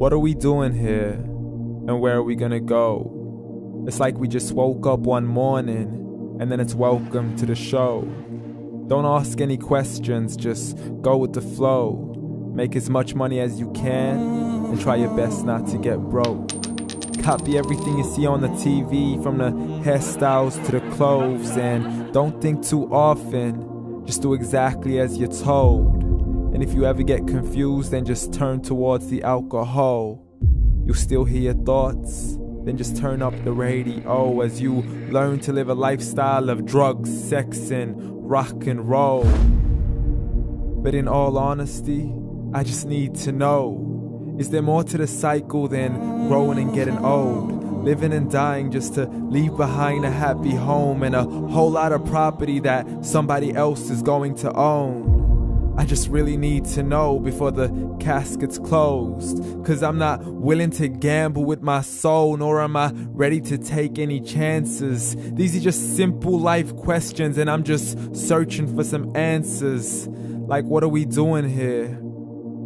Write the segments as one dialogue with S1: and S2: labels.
S1: What are we doing here? And where are we gonna go? It's like we just woke up one morning, and then it's welcome to the show. Don't ask any questions, just go with the flow. Make as much money as you can, and try your best not to get broke. Copy everything you see on the TV, from the hairstyles to the clothes, and don't think too often, just do exactly as you're told. And if you ever get confused, then just turn towards the alcohol. You'll still hear your thoughts, then just turn up the radio as you learn to live a lifestyle of drugs, sex, and rock and roll. But in all honesty, I just need to know, is there more to the cycle than growing and getting old? Living and dying just to leave behind a happy home and a whole lot of property that somebody else is going to own. I just really need to know before the casket's closed, 'cause I'm not willing to gamble with my soul, nor am I ready to take any chances. These are just simple life questions, and I'm just searching for some answers. Like, what are we doing here?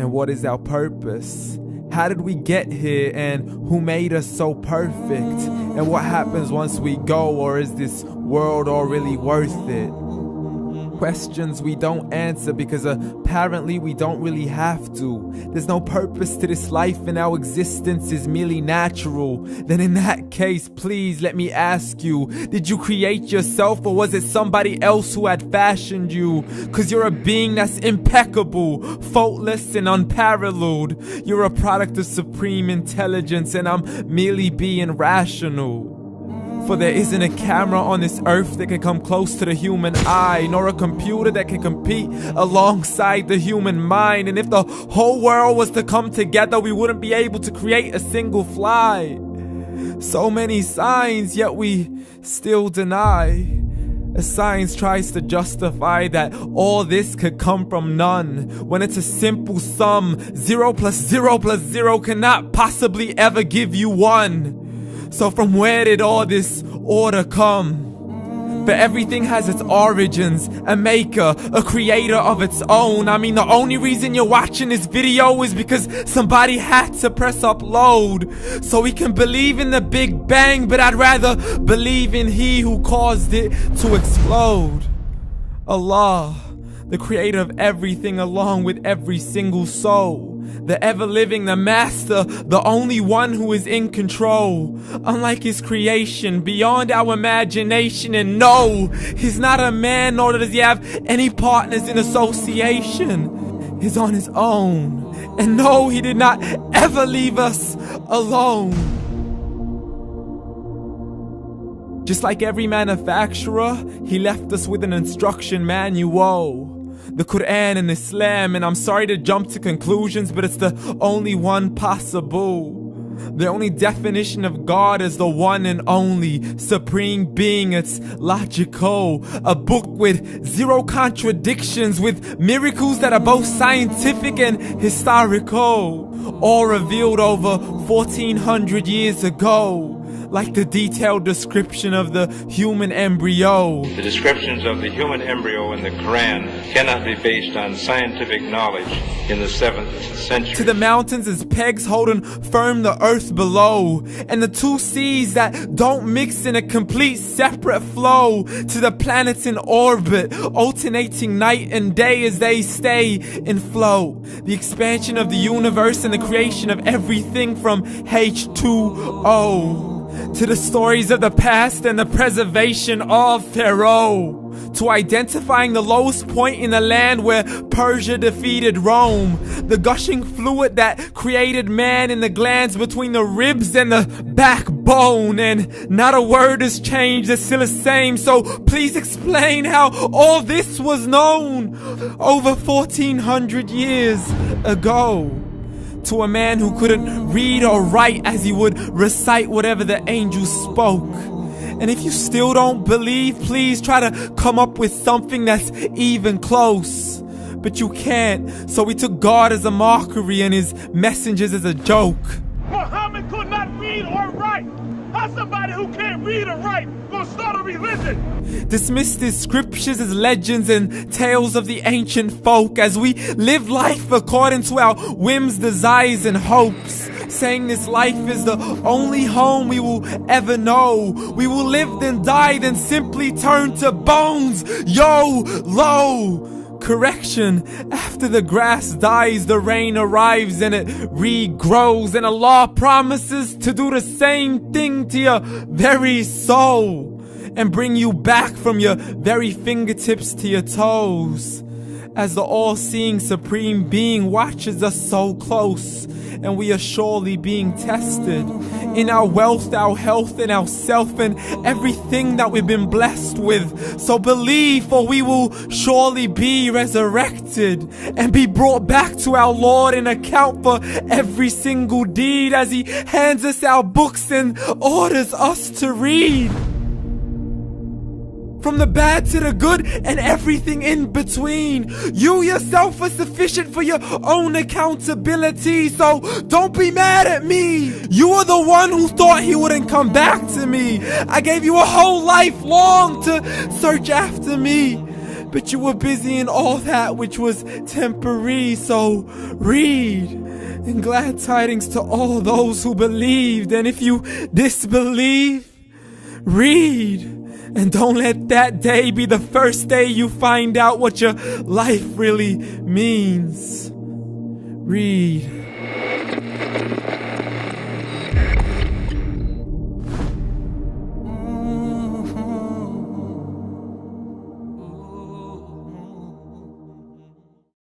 S1: And what is our purpose? How did we get here, and who made us so perfect? And what happens once we go, or is this world all really worth it? Questions we don't answer because apparently we don't really have to. There's no purpose to this life and our existence is merely natural. Then in that case, please let me ask you, did you create yourself, or was it somebody else who had fashioned you? 'Cause you're a being that's impeccable, faultless and unparalleled. You're a product of supreme intelligence, and I'm merely being rational. For there isn't a camera on this earth that can come close to the human eye, nor a computer that can compete alongside the human mind. And if the whole world was to come together, we wouldn't be able to create a single fly. So many signs, yet we still deny. As science tries to justify that all this could come from none, when it's a simple sum. 0 plus 0 plus 0 cannot possibly ever give you 1. So from where did all this order come? But everything has its origins, a maker, a creator of its own. I mean, the only reason you're watching this video is because somebody had to press upload. So we can believe in the Big Bang, but I'd rather believe in He who caused it to explode. Allah, the creator of everything along with every single soul. The ever-living, the master, the only one who is in control. Unlike his creation, beyond our imagination. And no, he's not a man, nor does he have any partners in association. He's on his own. And no, he did not ever leave us alone. Just like every manufacturer, he left us with an instruction manual. The Quran and Islam, and I'm sorry to jump to conclusions, but it's the only one possible. The only definition of God is the one and only supreme being. It's logical, a book with 0 contradictions, with miracles that are both scientific and historical, all revealed over 1400 years ago. Like the detailed description of the human embryo.
S2: The descriptions of the human embryo in the Quran cannot be based on scientific knowledge in the 7th century.
S1: To the mountains as pegs holding firm the earth below, and the 2 seas that don't mix in a complete separate flow. To the planets in orbit, alternating night and day as they stay in flow. The expansion of the universe and the creation of everything from H2O. To the stories of the past and the preservation of Pharaoh. To identifying the lowest point in the land where Persia defeated Rome. The gushing fluid that created man in the glands between the ribs and the backbone. And not a word has changed, it's still the same. So please explain how all this was known over 1400 years ago. To a man who couldn't read or write as he would recite whatever the angels spoke. And if you still don't believe, please try to come up with something that's even close. But you can't, so we took God as a mockery and his messengers as a joke.
S3: Muhammad could not read or write. How somebody who can't read or write gonna start a religion?
S1: Dismissed his scriptures as legends and tales of the ancient folk as we live life according to our whims, desires, and hopes. saying this life is the only home we will ever know. We will live then die, then simply turn to bones. YOLO! Correction, after the grass dies, the rain arrives and it regrows, and Allah promises to do the same thing to your very soul and bring you back from your very fingertips to your toes, as the all-seeing supreme being watches us so close, and we are surely being tested in our wealth, our health, and our self, and everything that we've been blessed with. So believe, for we will surely be resurrected and be brought back to our Lord and account for every single deed, as He hands us our books and orders us to read. From the bad to the good and everything in between. You yourself are sufficient for your own accountability, so don't be mad at me. You are the one who thought He wouldn't come back to me. I gave you a whole life long to search after me, but you were busy in all that which was temporary. So read, and glad tidings to all those who believed. And if you disbelieve, read. And don't let that day be the first day you find out what your life really means. Read.